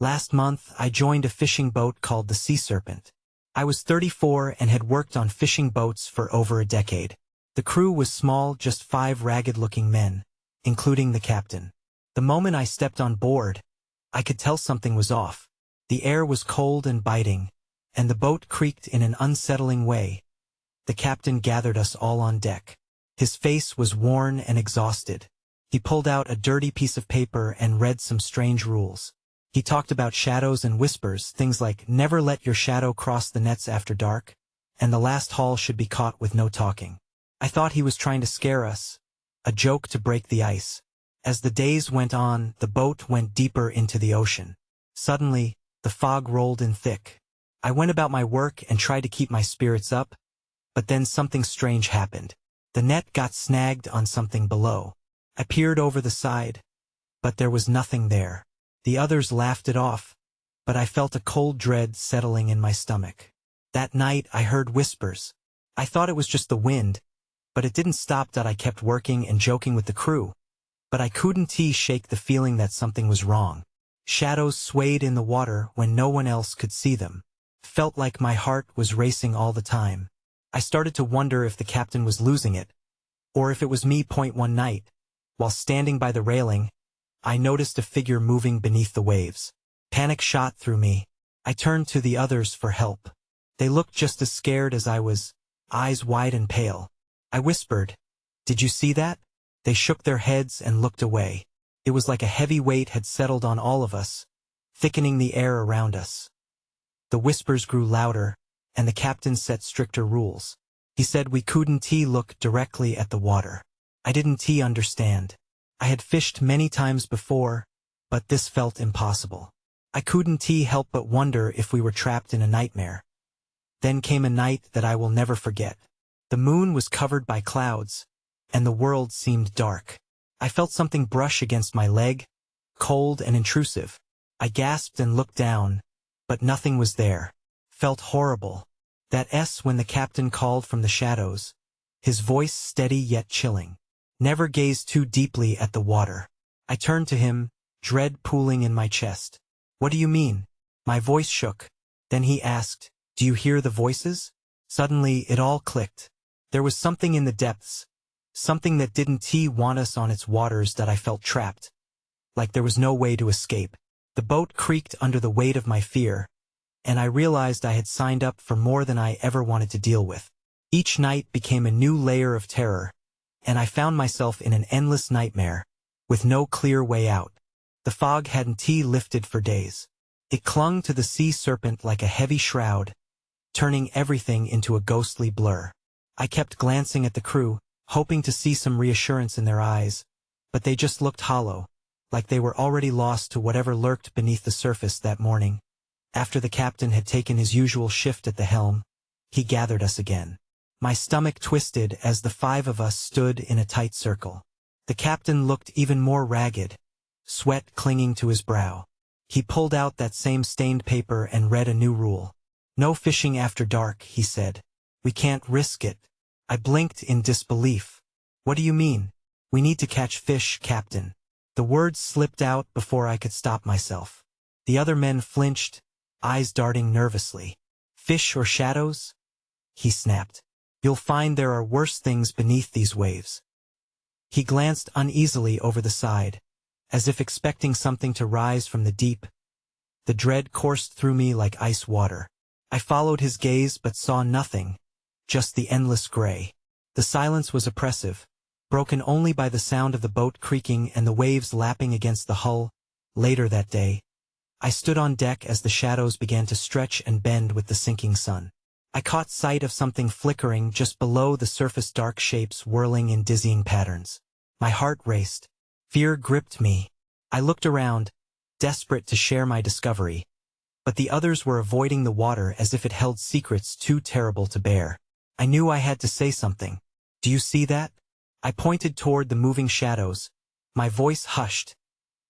Last month, I joined a fishing boat called the Sea Serpent. I was 34 and had worked on fishing boats for over a decade. The crew was small, just 5 ragged-looking men, including the captain. The moment I stepped on board, I could tell something was off. The air was cold and biting, and the boat creaked in an unsettling way. The captain gathered us all on deck. His face was worn and exhausted. He pulled out a dirty piece of paper and read some strange rules. He talked about shadows and whispers, things like never let your shadow cross the nets after dark, and the last haul should be caught with no talking. I thought he was trying to scare us, a joke to break the ice. As the days went on, the boat went deeper into the ocean. Suddenly, the fog rolled in thick. I went about my work and tried to keep my spirits up, but then something strange happened. The net got snagged on something below. I peered over the side, but there was nothing there. The others laughed it off, but I felt a cold dread settling in my stomach. That night I heard whispers. I thought it was just the wind, but it didn't stop. I kept working and joking with the crew, but I couldn't shake the feeling that something was wrong. Shadows swayed in the water when no one else could see them. Felt like my heart was racing all the time. I started to wonder if the captain was losing it, or if it was me. One night, while standing by the railing, I noticed a figure moving beneath the waves. Panic shot through me. I turned to the others for help. They looked just as scared as I was, eyes wide and pale. I whispered, "Did you see that?" They shook their heads and looked away. It was like a heavy weight had settled on all of us, thickening the air around us. The whispers grew louder, and the captain set stricter rules. He said we couldn't look directly at the water. I didn't understand. I had fished many times before, but this felt impossible. I couldn't help but wonder if we were trapped in a nightmare. Then came a night that I will never forget. The moon was covered by clouds, and the world seemed dark. I felt something brush against my leg, cold and intrusive. I gasped and looked down, but nothing was there. Felt horrible. That when the captain called from the shadows, his voice steady yet chilling. Never gaze too deeply at the water. I turned to him, dread pooling in my chest. "What do you mean?" My voice shook. Then he asked, "Do you hear the voices?" Suddenly, it all clicked. There was something in the depths, something that didn't want us on its waters, that I felt trapped, like there was no way to escape. The boat creaked under the weight of my fear, and I realized I had signed up for more than I ever wanted to deal with. Each night became a new layer of terror, and I found myself in an endless nightmare, with no clear way out. The fog hadn't lifted for days. It clung to the Sea Serpent like a heavy shroud, turning everything into a ghostly blur. I kept glancing at the crew, hoping to see some reassurance in their eyes, but they just looked hollow, like they were already lost to whatever lurked beneath the surface that morning. After the captain had taken his usual shift at the helm, he gathered us again. My stomach twisted as the 5 of us stood in a tight circle. The captain looked even more ragged, sweat clinging to his brow. He pulled out that same stained paper and read a new rule. "No fishing after dark," he said. "We can't risk it." I blinked in disbelief. "What do you mean?" "We need to catch fish, Captain." The words slipped out before I could stop myself. The other men flinched, eyes darting nervously. "Fish or shadows?" he snapped. "You'll find there are worse things beneath these waves." He glanced uneasily over the side, as if expecting something to rise from the deep. The dread coursed through me like ice water. I followed his gaze but saw nothing, just the endless gray. The silence was oppressive, broken only by the sound of the boat creaking and the waves lapping against the hull. Later that day, I stood on deck as the shadows began to stretch and bend with the sinking sun. I caught sight of something flickering just below the surface, dark shapes whirling in dizzying patterns. My heart raced. Fear gripped me. I looked around, desperate to share my discovery, but the others were avoiding the water as if it held secrets too terrible to bear. I knew I had to say something. "Do you see that?" I pointed toward the moving shadows. My voice hushed.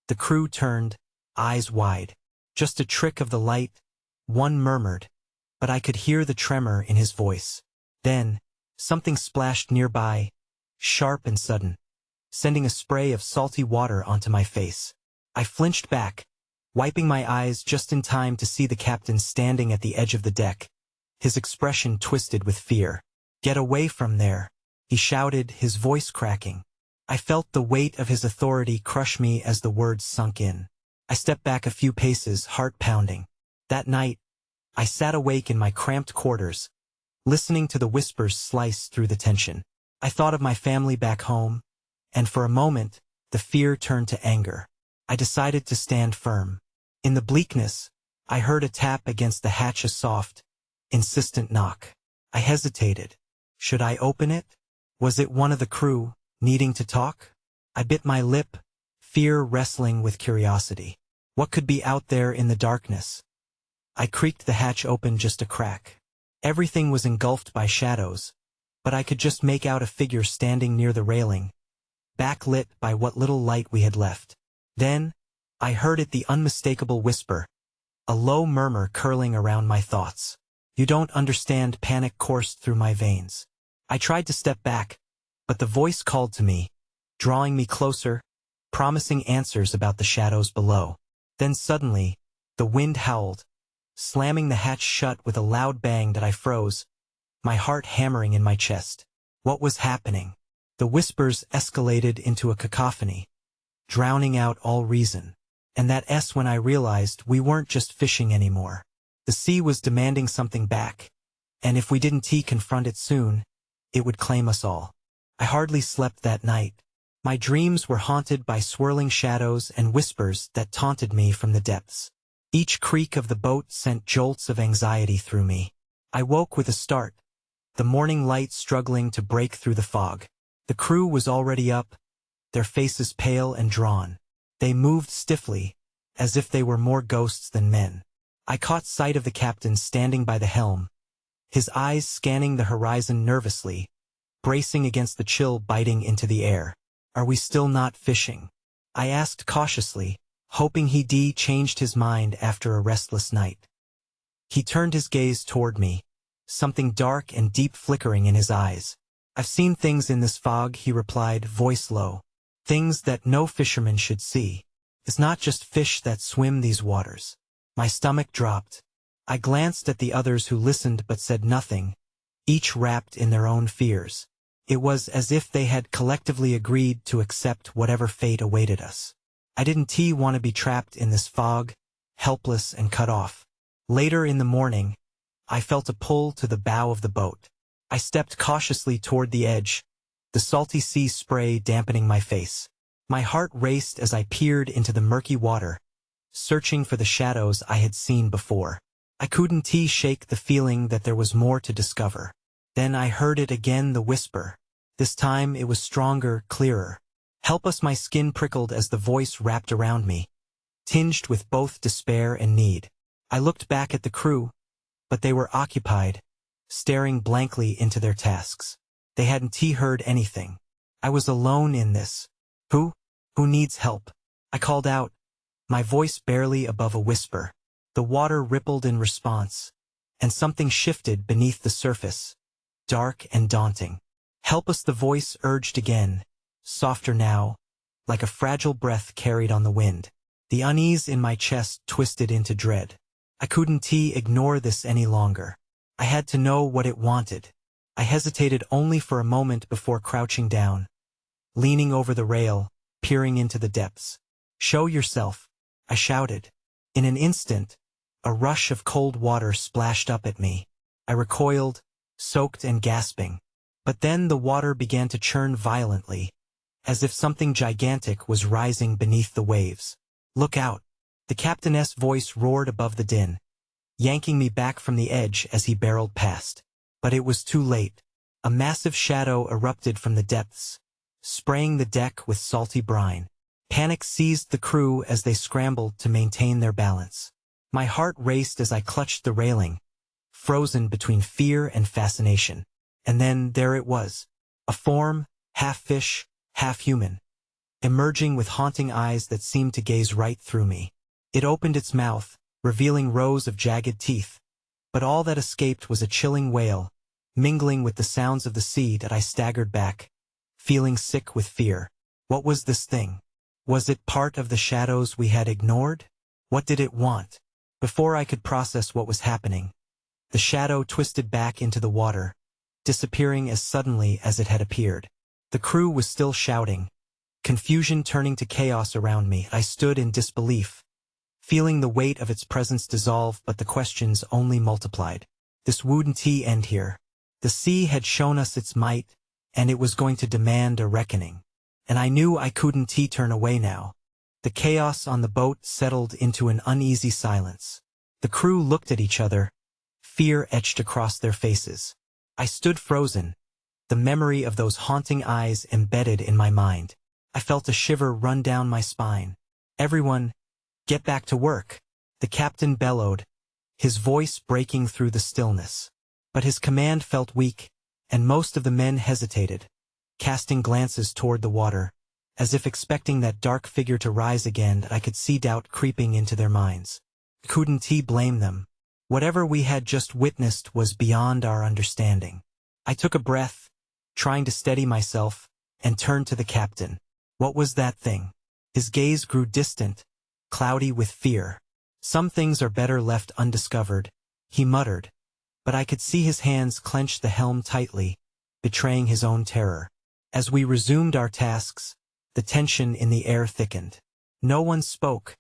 The crew turned, eyes wide. "Just a trick of the light," one murmured, but I could hear the tremor in his voice. Then, something splashed nearby, sharp and sudden, sending a spray of salty water onto my face. I flinched back, wiping my eyes just in time to see the captain standing at the edge of the deck, his expression twisted with fear. "Get away from there," he shouted, his voice cracking. I felt the weight of his authority crush me as the words sunk in. I stepped back a few paces, heart pounding. That night, I sat awake in my cramped quarters, listening to the whispers slice through the tension. I thought of my family back home, and for a moment, the fear turned to anger. I decided to stand firm. In the bleakness, I heard a tap against the hatch, a soft, insistent knock. I hesitated. Should I open it? Was it one of the crew, needing to talk? I bit my lip, fear wrestling with curiosity. What could be out there in the darkness? I creaked the hatch open just a crack. Everything was engulfed by shadows, but I could just make out a figure standing near the railing, backlit by what little light we had left. Then, I heard it, the unmistakable whisper, a low murmur curling around my thoughts. "You don't understand." Panic coursed through my veins. I tried to step back, but the voice called to me, drawing me closer, promising answers about the shadows below. Then suddenly, the wind howled, slamming the hatch shut with a loud bang that I froze, my heart hammering in my chest. What was happening? The whispers escalated into a cacophony, drowning out all reason. And that's when I realized we weren't just fishing anymore. The sea was demanding something back, and if we didn't confront it soon, it would claim us all. I hardly slept that night. My dreams were haunted by swirling shadows and whispers that taunted me from the depths. Each creak of the boat sent jolts of anxiety through me. I woke with a start, the morning light struggling to break through the fog. The crew was already up, their faces pale and drawn. They moved stiffly, as if they were more ghosts than men. I caught sight of the captain standing by the helm, his eyes scanning the horizon nervously, bracing against the chill biting into the air. "Are we still not fishing?" I asked cautiously, hoping he'd changed his mind after a restless night. He turned his gaze toward me, something dark and deep flickering in his eyes. "I've seen things in this fog," he replied, voice low. "Things that no fisherman should see. It's not just fish that swim these waters." My stomach dropped. I glanced at the others who listened but said nothing, each wrapped in their own fears. It was as if they had collectively agreed to accept whatever fate awaited us. I didn't want to be trapped in this fog, helpless and cut off. Later in the morning, I felt a pull to the bow of the boat. I stepped cautiously toward the edge, the salty sea spray dampening my face. My heart raced as I peered into the murky water, searching for the shadows I had seen before. I couldn't shake the feeling that there was more to discover. Then I heard it again, the whisper. This time it was stronger, clearer. "Help us." My skin prickled as the voice wrapped around me, tinged with both despair and need. I looked back at the crew, but they were occupied, staring blankly into their tasks. They hadn't heard anything. I was alone in this. Who needs help?" I called out, my voice barely above a whisper. The water rippled in response, and something shifted beneath the surface, dark and daunting. "Help us," the voice urged again, softer now, like a fragile breath carried on the wind. The unease in my chest twisted into dread. I couldn't ignore this any longer. I had to know what it wanted. I hesitated only for a moment before crouching down, leaning over the rail, peering into the depths. "Show yourself," I shouted. In an instant, a rush of cold water splashed up at me. I recoiled, soaked and gasping. But then the water began to churn violently, as if something gigantic was rising beneath the waves. "Look out!" The captain's voice roared above the din, yanking me back from the edge as he barreled past. But it was too late. A massive shadow erupted from the depths, spraying the deck with salty brine. Panic seized the crew as they scrambled to maintain their balance. My heart raced as I clutched the railing, frozen between fear and fascination. And then there it was, a form, half fish, half human, emerging with haunting eyes that seemed to gaze right through me. It opened its mouth, revealing rows of jagged teeth, but all that escaped was a chilling wail, mingling with the sounds of the sea that I staggered back, feeling sick with fear. What was this thing? Was it part of the shadows we had ignored? What did it want? Before I could process what was happening, the shadow twisted back into the water, disappearing as suddenly as it had appeared. The crew was still shouting, confusion turning to chaos around me. I stood in disbelief, feeling the weight of its presence dissolve, but the questions only multiplied. This wouldn't end here. The sea had shown us its might, and it was going to demand a reckoning. And I knew I couldn't turn away now. The chaos on the boat settled into an uneasy silence. The crew looked at each other, fear etched across their faces. I stood frozen, the memory of those haunting eyes embedded in my mind. I felt a shiver run down my spine. Everyone, get back to work, the captain bellowed, his voice breaking through the stillness. But his command felt weak, and most of the men hesitated, casting glances toward the water, as if expecting that dark figure to rise again. I could see doubt creeping into their minds. Couldn't blame them. Whatever we had just witnessed was beyond our understanding. I took a breath, trying to steady myself, and turned to the captain. What was that thing? His gaze grew distant, cloudy with fear. Some things are better left undiscovered, he muttered, but I could see his hands clench the helm tightly, betraying his own terror. As we resumed our tasks, the tension in the air thickened. No one spoke,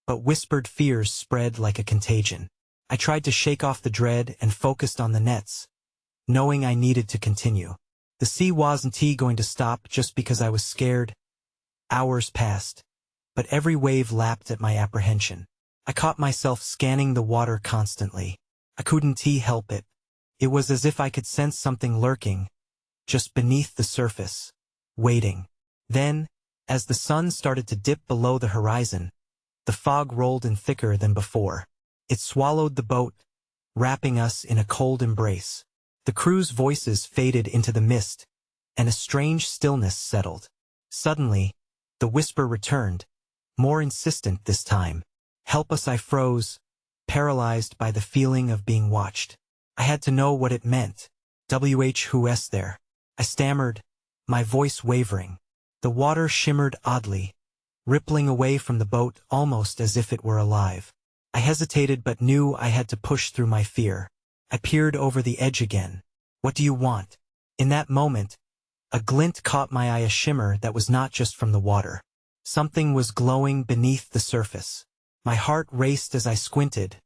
but whispered fears spread like a contagion. I tried to shake off the dread and focused on the nets, knowing I needed to continue. The sea wasn't going to stop just because I was scared. Hours passed, but every wave lapped at my apprehension. I caught myself scanning the water constantly. I couldn't help it. It was as if I could sense something lurking, just beneath the surface, waiting. Then, as the sun started to dip below the horizon, the fog rolled in thicker than before. It swallowed the boat, wrapping us in a cold embrace. The crew's voices faded into the mist, and a strange stillness settled. Suddenly, the whisper returned, more insistent this time. Help us! I froze, paralyzed by the feeling of being watched. I had to know what it meant. Who's there? I stammered, my voice wavering. The water shimmered oddly, rippling away from the boat almost as if it were alive. I hesitated but knew I had to push through my fear. I peered over the edge again. What do you want? In that moment, a glint caught my eye, a shimmer that was not just from the water. Something was glowing beneath the surface. My heart raced as I squinted,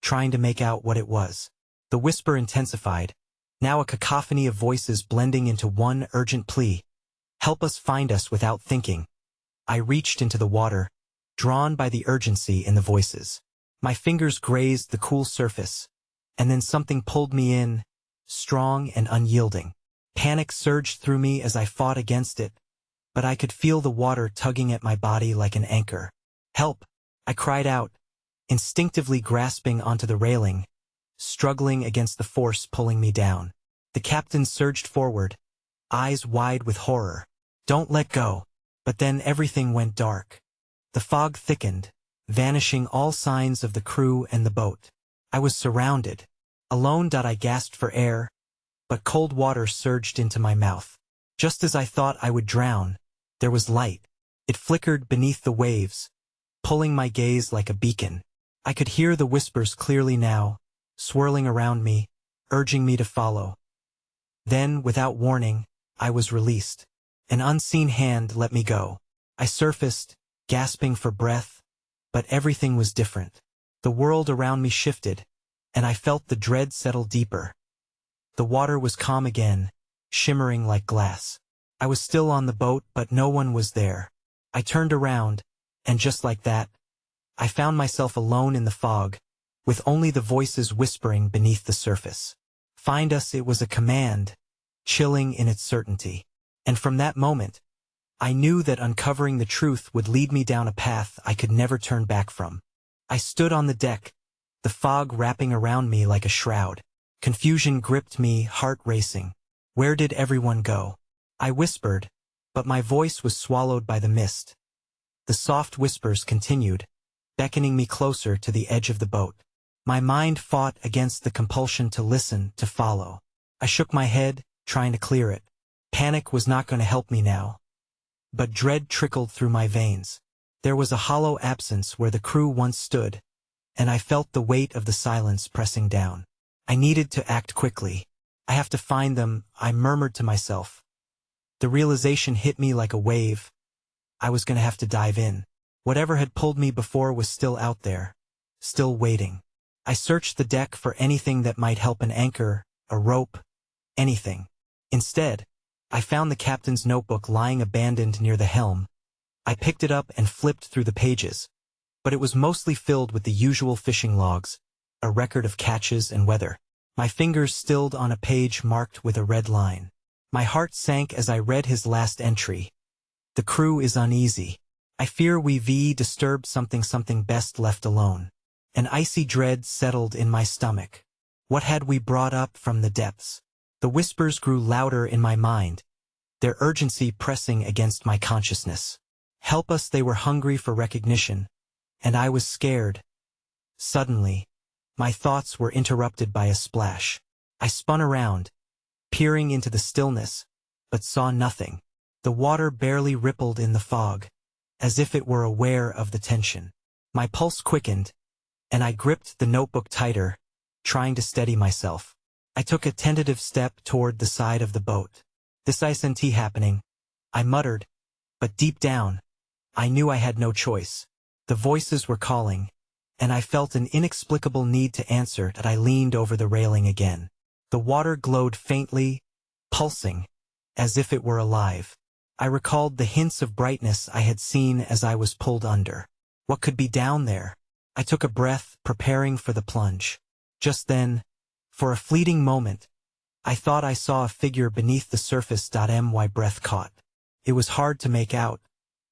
trying to make out what it was. The whisper intensified, now a cacophony of voices blending into one urgent plea. Help us, find us. Without thinking, I reached into the water, drawn by the urgency in the voices. My fingers grazed the cool surface, and then something pulled me in, strong and unyielding. Panic surged through me as I fought against it, but I could feel the water tugging at my body like an anchor. Help! I cried out, instinctively grasping onto the railing, struggling against the force pulling me down. The captain surged forward, eyes wide with horror. Don't let go. But then everything went dark. The fog thickened, vanishing all signs of the crew and the boat. I was surrounded. Alone. I gasped for air, but cold water surged into my mouth. Just as I thought I would drown, there was light. It flickered beneath the waves, pulling my gaze like a beacon. I could hear the whispers clearly now, swirling around me, urging me to follow. Then, without warning, I was released. An unseen hand let me go. I surfaced, gasping for breath, but everything was different. The world around me shifted, and I felt the dread settle deeper. The water was calm again, shimmering like glass. I was still on the boat, but no one was there. I turned around, and just like that, I found myself alone in the fog, with only the voices whispering beneath the surface. Find us. It was a command, chilling in its certainty. And from that moment, I knew that uncovering the truth would lead me down a path I could never turn back from. I stood on the deck, the fog wrapping around me like a shroud. Confusion gripped me, heart racing. Where did everyone go? I whispered, but my voice was swallowed by the mist. The soft whispers continued, beckoning me closer to the edge of the boat. My mind fought against the compulsion to listen, to follow. I shook my head, trying to clear it. Panic was not going to help me now. But dread trickled through my veins. There was a hollow absence where the crew once stood, and I felt the weight of the silence pressing down. I needed to act quickly. I have to find them, I murmured to myself. The realization hit me like a wave. I was going to have to dive in. Whatever had pulled me before was still out there, still waiting. I searched the deck for anything that might help, an anchor, a rope, anything. Instead, I found the captain's notebook lying abandoned near the helm. I picked it up and flipped through the pages, but it was mostly filled with the usual fishing logs, a record of catches and weather. My fingers stilled on a page marked with a red line. My heart sank as I read his last entry. The crew is uneasy. I fear we've disturbed something best left alone. An icy dread settled in my stomach. What had we brought up from the depths? The whispers grew louder in my mind, their urgency pressing against my consciousness. Help us, they were hungry for recognition, and I was scared. Suddenly, my thoughts were interrupted by a splash. I spun around, peering into the stillness, but saw nothing. The water barely rippled in the fog, as if it were aware of the tension. My pulse quickened, and I gripped the notebook tighter, trying to steady myself. I took a tentative step toward the side of the boat. This isn't happening, I muttered, but deep down, I knew I had no choice. The voices were calling, and I felt an inexplicable need to answer. That I leaned over the railing again. The water glowed faintly, pulsing, as if it were alive. I recalled the hints of brightness I had seen as I was pulled under. What could be down there? I took a breath, preparing for the plunge. Just then, for a fleeting moment, I thought I saw a figure beneath the surface. My breath caught. It was hard to make out,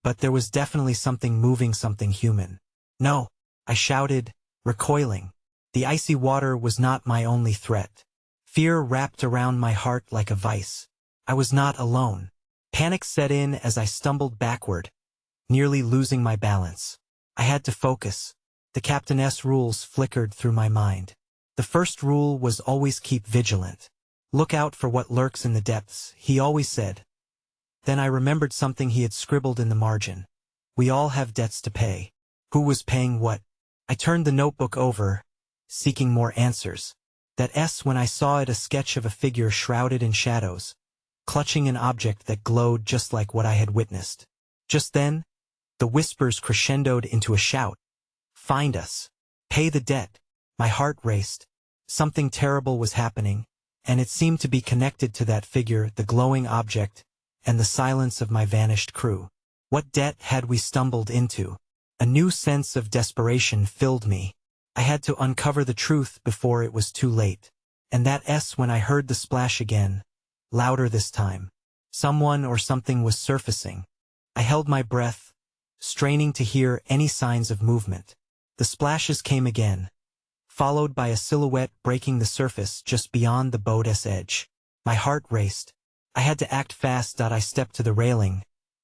but there was definitely something moving, something human. No, I shouted, recoiling. The icy water was not my only threat. Fear wrapped around my heart like a vice. I was not alone. Panic set in as I stumbled backward, nearly losing my balance. I had to focus. The captain's rules flickered through my mind. The first rule was always keep vigilant. Look out for what lurks in the depths, he always said. Then I remembered something he had scribbled in the margin. We all have debts to pay. Who was paying what? I turned the notebook over, seeking more answers. That S when I saw it, a sketch of a figure shrouded in shadows, clutching an object that glowed just like what I had witnessed. Just then, the whispers crescendoed into a shout. Find us. Pay the debt. My heart raced. Something terrible was happening, and it seemed to be connected to that figure, the glowing object, and the silence of my vanished crew. What debt had we stumbled into? A new sense of desperation filled me. I had to uncover the truth before it was too late. And that S when I heard the splash again, louder this time. Someone or something was surfacing. I held my breath, straining to hear any signs of movement. The splashes came again, followed by a silhouette breaking the surface just beyond the boat's edge. My heart raced. I had to act fast. I stepped to the railing,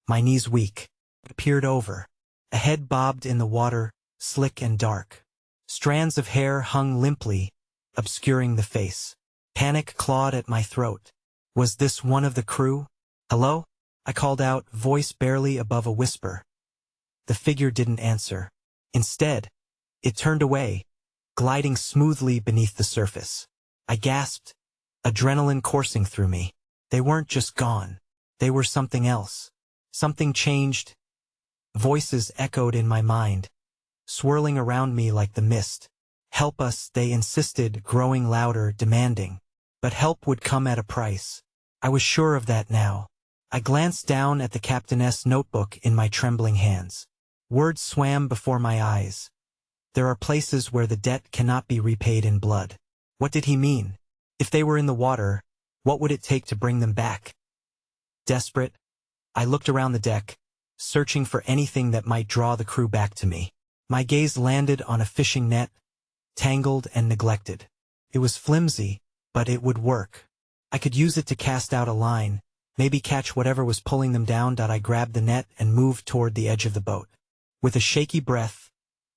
my knees weak. I peered over. A head bobbed in the water, slick and dark. Strands of hair hung limply, obscuring the face. Panic clawed at my throat. Was this one of the crew? Hello? I called out, voice barely above a whisper. The figure didn't answer. Instead, it turned away, gliding smoothly beneath the surface. I gasped, adrenaline coursing through me. They weren't just gone. They were something else. Something changed. Voices echoed in my mind, swirling around me like the mist. Help us, they insisted, growing louder, demanding. But help would come at a price. I was sure of that now. I glanced down at the captain's notebook in my trembling hands. Words swam before my eyes. There are places where the debt cannot be repaid in blood. What did he mean? If they were in the water, what would it take to bring them back? Desperate, I looked around the deck, searching for anything that might draw the crew back to me. My gaze landed on a fishing net, tangled and neglected. It was flimsy, but it would work. I could use it to cast out a line, maybe catch whatever was pulling them down. I grabbed the net and moved toward the edge of the boat. With a shaky breath,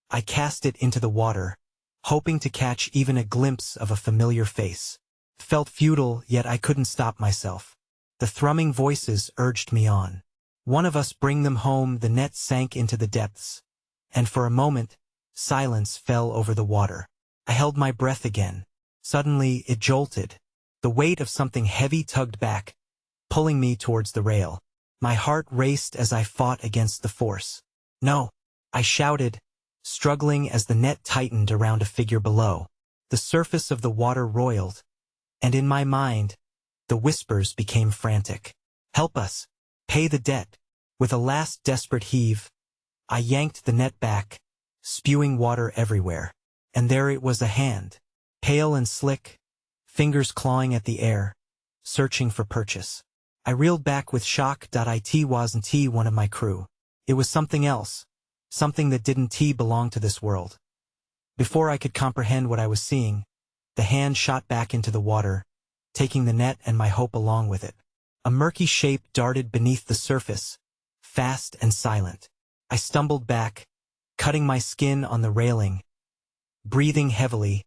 I cast it into the water, hoping to catch even a glimpse of a familiar face. It felt futile, yet I couldn't stop myself. The thrumming voices urged me on. One of us bring them home. The net sank into the depths, and for a moment, silence fell over the water. I held my breath again. Suddenly, it jolted. The weight of something heavy tugged back, pulling me towards the rail. My heart raced as I fought against the force. "No!" I shouted, struggling as the net tightened around a figure below. The surface of the water roiled, and in my mind, the whispers became frantic. "Help us! Pay the debt!" With a last desperate heave, I yanked the net back, spewing water everywhere. And there it was, a hand, pale and slick, fingers clawing at the air, searching for purchase. I reeled back with shock. It wasn't one of my crew. It was something else, something that didn't belong to this world. Before I could comprehend what I was seeing, the hand shot back into the water, taking the net and my hope along with it. A murky shape darted beneath the surface, fast and silent. I stumbled back, cutting my skin on the railing. Breathing heavily,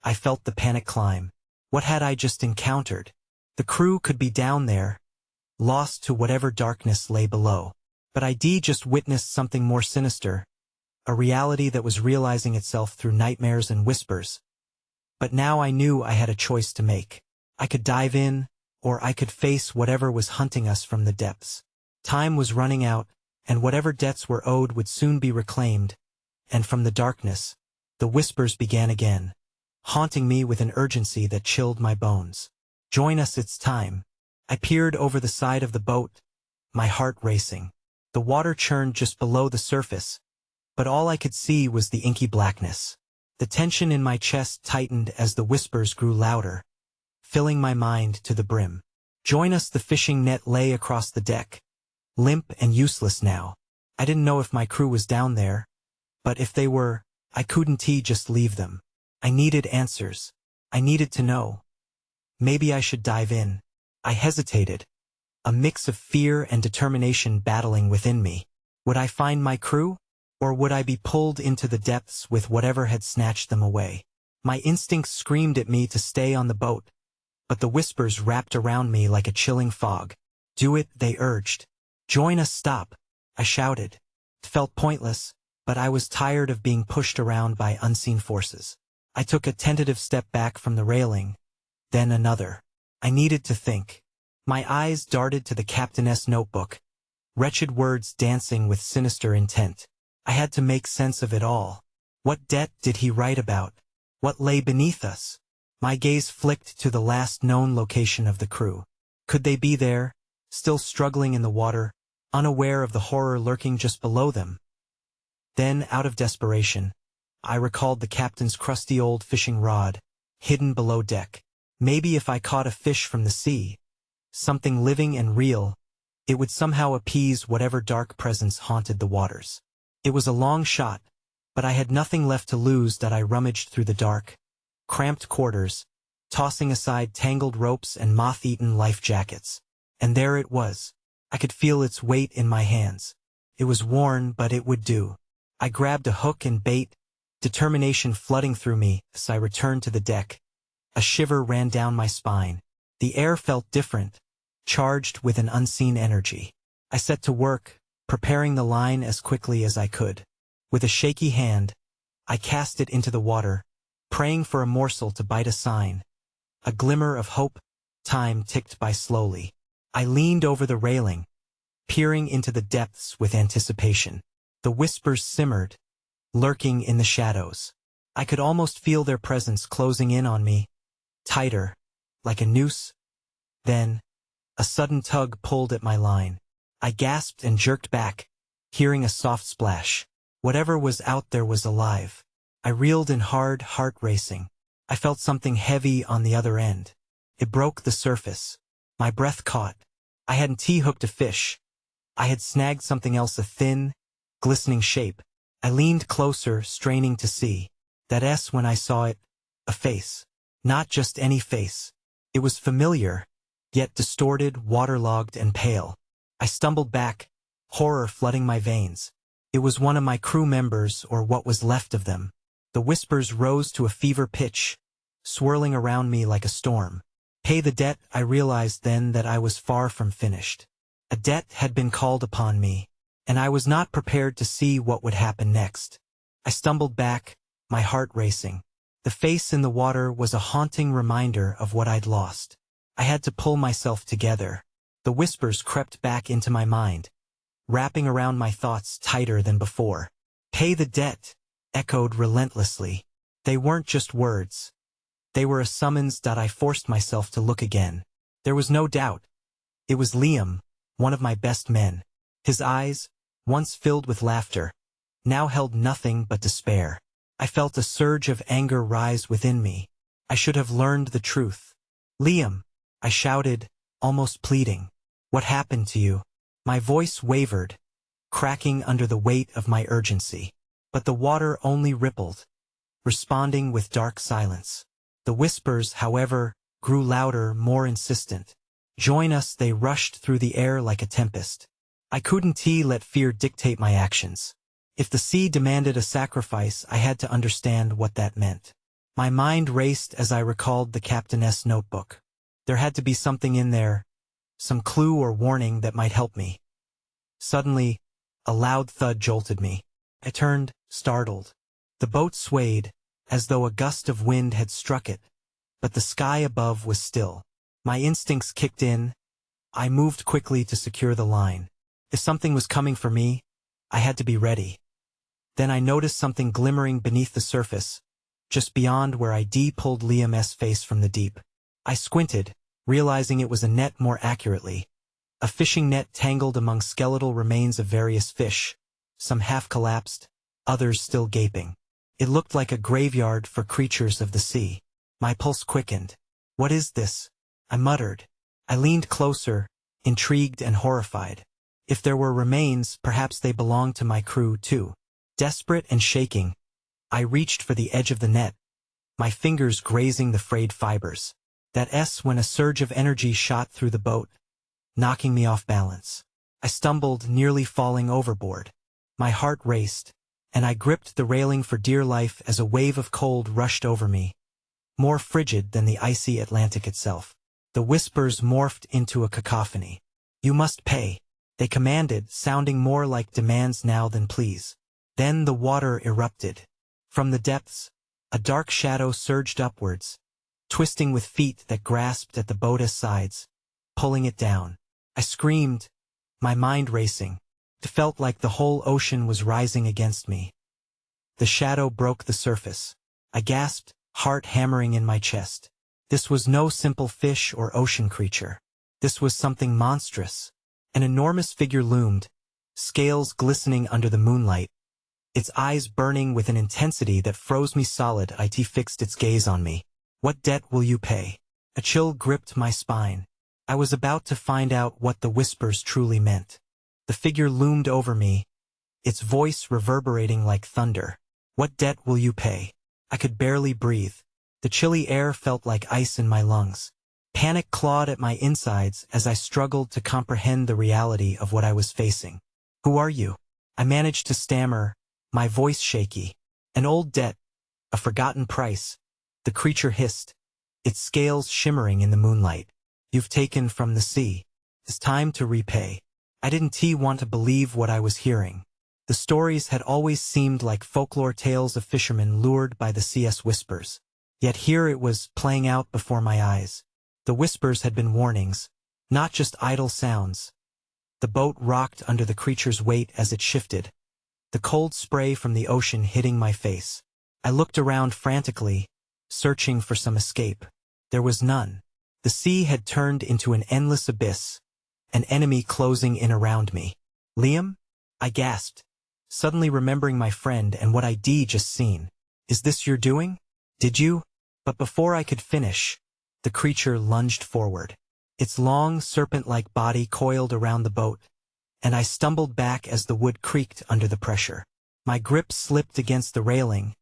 I felt the panic climb. What had I just encountered? The crew could be down there, lost to whatever darkness lay below. But I'd just witnessed something more sinister, a reality that was realizing itself through nightmares and whispers. But now I knew I had a choice to make. I could dive in, or I could face whatever was hunting us from the depths. Time was running out, and whatever debts were owed would soon be reclaimed. And from the darkness, the whispers began again, haunting me with an urgency that chilled my bones. "Join us, it's time." I peered over the side of the boat, my heart racing. The water churned just below the surface, but all I could see was the inky blackness. The tension in my chest tightened as the whispers grew louder, filling my mind to the brim. "Join us." The fishing net lay across the deck, limp and useless now. I didn't know if my crew was down there, but if they were, I couldn't just leave them. I needed answers. I needed to know. Maybe I should dive in. I hesitated, a mix of fear and determination battling within me. Would I find my crew, or would I be pulled into the depths with whatever had snatched them away? My instincts screamed at me to stay on the boat, but the whispers wrapped around me like a chilling fog. "Do it," they urged. "Join us." "Stop," I shouted. It felt pointless, but I was tired of being pushed around by unseen forces. I took a tentative step back from the railing, then another. I needed to think. My eyes darted to the captain's notebook, wretched words dancing with sinister intent. I had to make sense of it all. What debt did he write about? What lay beneath us? My gaze flicked to the last known location of the crew. Could they be there, still struggling in the water, unaware of the horror lurking just below them? Then, out of desperation, I recalled the captain's crusty old fishing rod, hidden below deck. Maybe if I caught a fish from the sea, something living and real, it would somehow appease whatever dark presence haunted the waters. It was a long shot, but I had nothing left to lose. I rummaged through the dark, cramped quarters, tossing aside tangled ropes and moth-eaten life jackets. And there it was. I could feel its weight in my hands. It was worn, but it would do. I grabbed a hook and bait, determination flooding through me as I returned to the deck. A shiver ran down my spine. The air felt different, charged with an unseen energy. I set to work, preparing the line as quickly as I could. With a shaky hand, I cast it into the water, praying for a morsel to bite. A sign, a glimmer of hope. Time ticked by slowly. I leaned over the railing, peering into the depths with anticipation. The whispers simmered, lurking in the shadows. I could almost feel their presence closing in on me, tighter, like a noose. Then, a sudden tug pulled at my line. I gasped and jerked back, hearing a soft splash. Whatever was out there was alive. I reeled in hard, heart racing. I felt something heavy on the other end. It broke the surface. My breath caught. I hadn't hooked a fish. I had snagged something else, a thin, glistening shape. I leaned closer, straining to see. That S when I saw it, a face. Not just any face. It was familiar, yet distorted, waterlogged, and pale. I stumbled back, horror flooding my veins. It was one of my crew members, or what was left of them. The whispers rose to a fever pitch, swirling around me like a storm. Pay the debt. I realized then that I was far from finished. A debt had been called upon me, and I was not prepared to see what would happen next. I stumbled back, my heart racing. The face in the water was a haunting reminder of what I'd lost. I had to pull myself together. The whispers crept back into my mind, wrapping around my thoughts tighter than before. Pay the debt, echoed relentlessly. They weren't just words. They were a summons that I forced myself to look again. There was no doubt. It was Liam, one of my best men. His eyes, once filled with laughter, now held nothing but despair. I felt a surge of anger rise within me. I should have learned the truth. Liam, I shouted, almost pleading. What happened to you? My voice wavered, cracking under the weight of my urgency. But the water only rippled, responding with dark silence. The whispers, however, grew louder, more insistent. Join us, they rushed through the air like a tempest. I couldn't let fear dictate my actions. If the sea demanded a sacrifice, I had to understand what that meant. My mind raced as I recalled the captain's notebook. There had to be something in there, some clue or warning that might help me. Suddenly, a loud thud jolted me. I turned, startled. The boat swayed, as though a gust of wind had struck it, but the sky above was still. My instincts kicked in. I moved quickly to secure the line. If something was coming for me, I had to be ready. Then I noticed something glimmering beneath the surface, just beyond where I pulled Liam's face from the deep. I squinted, realizing it was a net more accurately. A fishing net tangled among skeletal remains of various fish, some half-collapsed, others still gaping. It looked like a graveyard for creatures of the sea. My pulse quickened. What is this? I muttered. I leaned closer, intrigued and horrified. If there were remains, perhaps they belonged to my crew too. Desperate and shaking, I reached for the edge of the net, my fingers grazing the frayed fibers. When a surge of energy shot through the boat, knocking me off balance. I stumbled, nearly falling overboard. My heart raced, and I gripped the railing for dear life as a wave of cold rushed over me, more frigid than the icy Atlantic itself. The whispers morphed into a cacophony. You must pay, they commanded, sounding more like demands now than pleas. Then the water erupted. From the depths, a dark shadow surged upwards, twisting with feet that grasped at the boat's sides, pulling it down. I screamed, my mind racing. It felt like the whole ocean was rising against me. The shadow broke the surface. I gasped, heart hammering in my chest. This was no simple fish or ocean creature. This was something monstrous. An enormous figure loomed, scales glistening under the moonlight, its eyes burning with an intensity that froze me solid. It fixed its gaze on me. What debt will you pay? A chill gripped my spine. I was about to find out what the whispers truly meant. The figure loomed over me, its voice reverberating like thunder. What debt will you pay? I could barely breathe. The chilly air felt like ice in my lungs. Panic clawed at my insides as I struggled to comprehend the reality of what I was facing. Who are you? I managed to stammer, my voice shaky. An old debt, a forgotten price. The creature hissed, its scales shimmering in the moonlight. You've taken from the sea. It's time to repay. I didn't want to believe what I was hearing. The stories had always seemed like folklore tales of fishermen lured by the sea's whispers. Yet here it was, playing out before my eyes. The whispers had been warnings, not just idle sounds. The boat rocked under the creature's weight as it shifted, the cold spray from the ocean hitting my face. I looked around frantically, searching for some escape. There was none. The sea had turned into an endless abyss, an enemy closing in around me. Liam? I gasped, suddenly remembering my friend and what I'd just seen. Is this your doing? Did you? But before I could finish, the creature lunged forward. Its long, serpent-like body coiled around the boat, and I stumbled back as the wood creaked under the pressure. My grip slipped against the railing,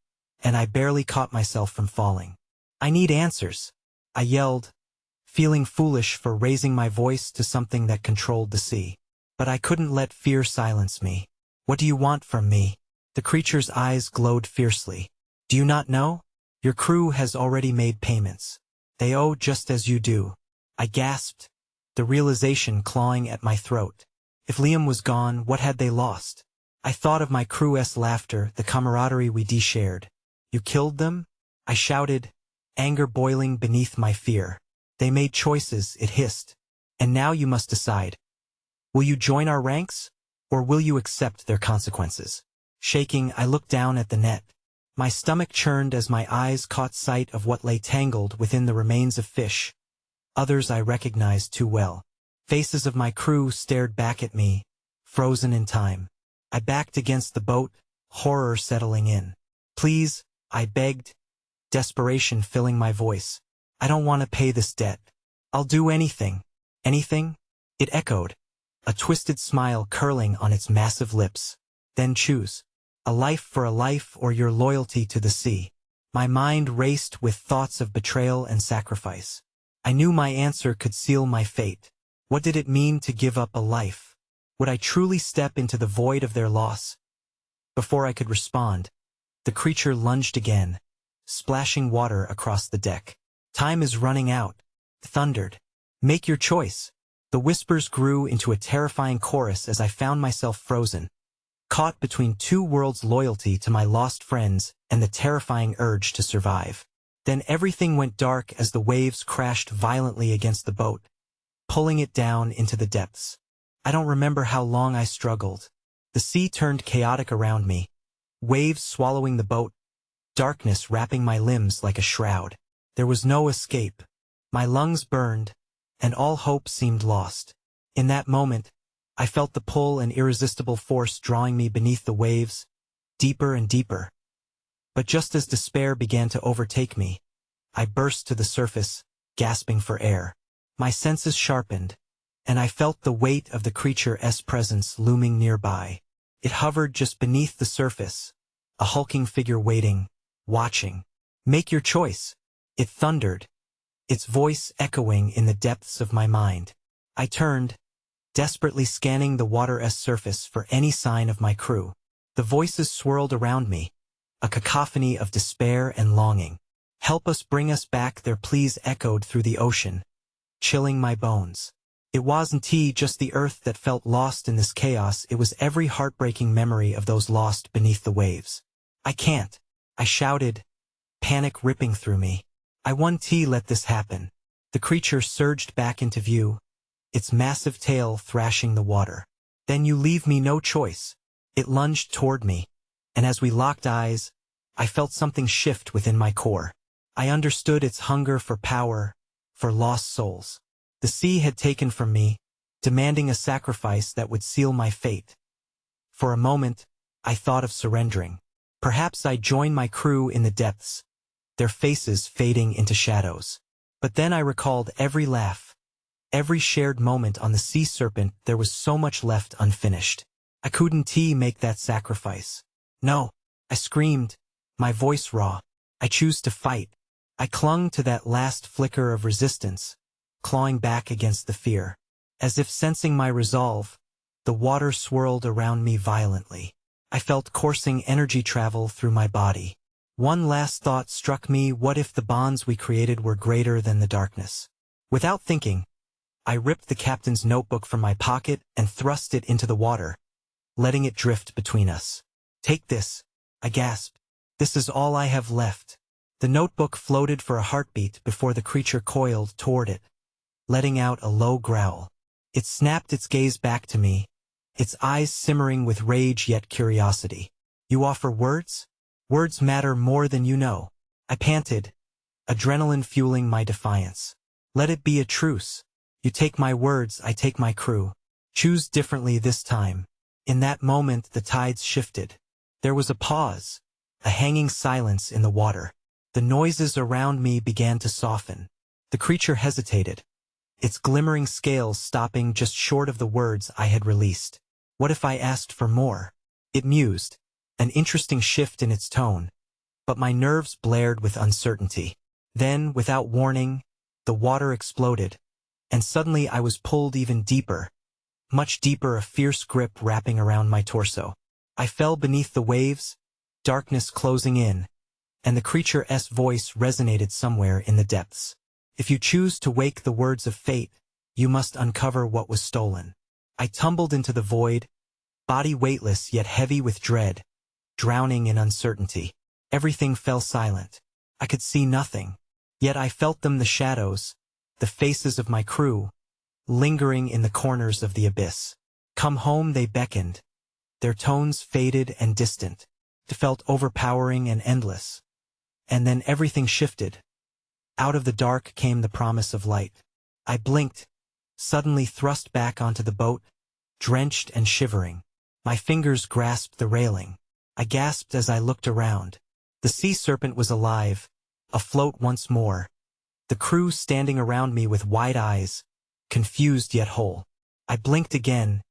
and I barely caught myself from falling. I need answers, I yelled, feeling foolish for raising my voice to something that controlled the sea. But I couldn't let fear silence me. What do you want from me? The creature's eyes glowed fiercely. Do you not know? Your crew has already made payments. They owe just as you do. I gasped, the realization clawing at my throat. If Liam was gone, what had they lost? I thought of my crew's laughter, the camaraderie we shared. You killed them? I shouted, anger boiling beneath my fear. They made choices, it hissed. And now you must decide. Will you join our ranks? Or will you accept their consequences? Shaking, I looked down at the net. My stomach churned as my eyes caught sight of what lay tangled within the remains of fish. Others I recognized too well. Faces of my crew stared back at me, frozen in time. I backed against the boat, horror settling in. Please, I begged, desperation filling my voice. I don't want to pay this debt. I'll do anything. Anything? It echoed, a twisted smile curling on its massive lips. Then choose. A life for a life or your loyalty to the sea. My mind raced with thoughts of betrayal and sacrifice. I knew my answer could seal my fate. What did it mean to give up a life? Would I truly step into the void of their loss? Before I could respond, the creature lunged again, splashing water across the deck. Time is running out, thundered. Make your choice. The whispers grew into a terrifying chorus as I found myself frozen, caught between two worlds: loyalty to my lost friends and the terrifying urge to survive. Then everything went dark as the waves crashed violently against the boat, pulling it down into the depths. I don't remember how long I struggled. The sea turned chaotic around me, waves swallowing the boat, darkness wrapping my limbs like a shroud. There was no escape. My lungs burned, and all hope seemed lost. In that moment, I felt the pull and irresistible force drawing me beneath the waves, deeper and deeper. But just as despair began to overtake me, I burst to the surface, gasping for air. My senses sharpened, and I felt the weight of the creature's presence looming nearby. It hovered just beneath the surface, a hulking figure waiting, watching. Make your choice, it thundered, its voice echoing in the depths of my mind. I turned, desperately scanning the water's surface for any sign of my crew. The voices swirled around me, a cacophony of despair and longing. Help us, bring us back, their pleas echoed through the ocean, chilling my bones. It wasn't just the earth that felt lost in this chaos, it was every heartbreaking memory of those lost beneath the waves. I can't, I shouted, panic ripping through me. I won't let this happen. The creature surged back into view, its massive tail thrashing the water. Then you leave me no choice. It lunged toward me, and as we locked eyes, I felt something shift within my core. I understood its hunger for power, for lost souls. The sea had taken from me, demanding a sacrifice that would seal my fate. For a moment, I thought of surrendering. Perhaps I'd join my crew in the depths, their faces fading into shadows. But then I recalled every laugh, every shared moment on the Sea Serpent. There was so much left unfinished. I couldn't make that sacrifice. No, I screamed, my voice raw. I choose to fight. I clung to that last flicker of resistance, clawing back against the fear. As if sensing my resolve, the water swirled around me violently. I felt coursing energy travel through my body. One last thought struck me: what if the bonds we created were greater than the darkness? Without thinking, I ripped the captain's notebook from my pocket and thrust it into the water, letting it drift between us. Take this, I gasped. This is all I have left. The notebook floated for a heartbeat before the creature coiled toward it, letting out a low growl. It snapped its gaze back to me, its eyes simmering with rage yet curiosity. You offer words? Words matter more than you know. I panted, adrenaline fueling my defiance. Let it be a truce. You take my words, I take my crew. Choose differently this time. In that moment the tides shifted. There was a pause, a hanging silence in the water. The noises around me began to soften. The creature hesitated, its glimmering scales stopping just short of the words I had released. What if I asked for more? It mused, an interesting shift in its tone, but my nerves blared with uncertainty. Then, without warning, the water exploded, and suddenly I was pulled even deeper, much deeper, a fierce grip wrapping around my torso. I fell beneath the waves, darkness closing in, and the creature's voice resonated somewhere in the depths. If you choose to wake the words of fate, You must uncover what was stolen. I tumbled into the void, body weightless yet heavy with dread, drowning in uncertainty. Everything fell silent. I could see nothing. Yet I felt them, the shadows, the faces of my crew, lingering in the corners of the abyss. Come home, they beckoned. Their tones faded and distant. It felt overpowering and endless. And then everything shifted. Out of the dark came the promise of light. I blinked, suddenly thrust back onto the boat, drenched and shivering. My fingers grasped the railing. I gasped as I looked around. The Sea Serpent was alive, afloat once more. The crew standing around me with wide eyes, confused yet whole. I blinked again,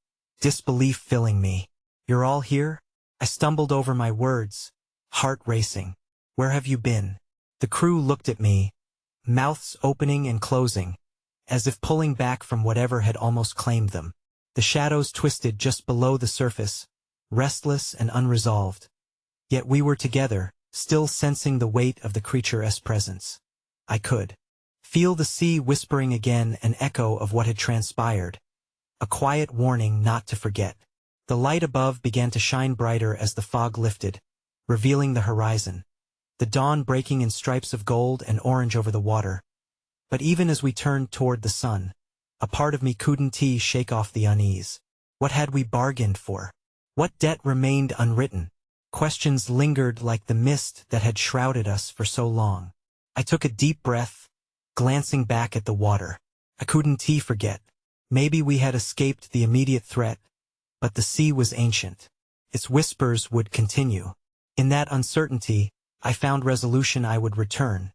disbelief filling me. You're all here? I stumbled over my words, heart racing. Where have you been? The crew looked at me, mouths opening and closing, as if pulling back from whatever had almost claimed them. The shadows twisted just below the surface, restless and unresolved. Yet we were together, still sensing the weight of the creature's presence. I could feel the sea whispering again, an echo of what had transpired, a quiet warning not to forget. The light above began to shine brighter as the fog lifted, revealing the horizon, the dawn breaking in stripes of gold and orange over the water. But even as we turned toward the sun, a part of me couldn't shake off the unease. What had we bargained for? What debt remained unwritten? Questions lingered like the mist that had shrouded us for so long. I took a deep breath, glancing back at the water. I couldn't forget. Maybe we had escaped the immediate threat, but the sea was ancient. Its whispers would continue. In that uncertainty, I found resolution. I would return,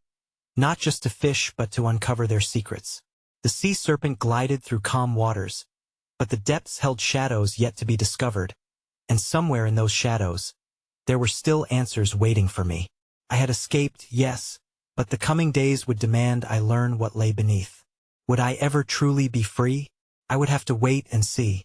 not just to fish but to uncover their secrets. The Sea Serpent glided through calm waters, but the depths held shadows yet to be discovered, and somewhere in those shadows, there were still answers waiting for me. I had escaped, yes, but the coming days would demand I learn what lay beneath. Would I ever truly be free? I would have to wait and see.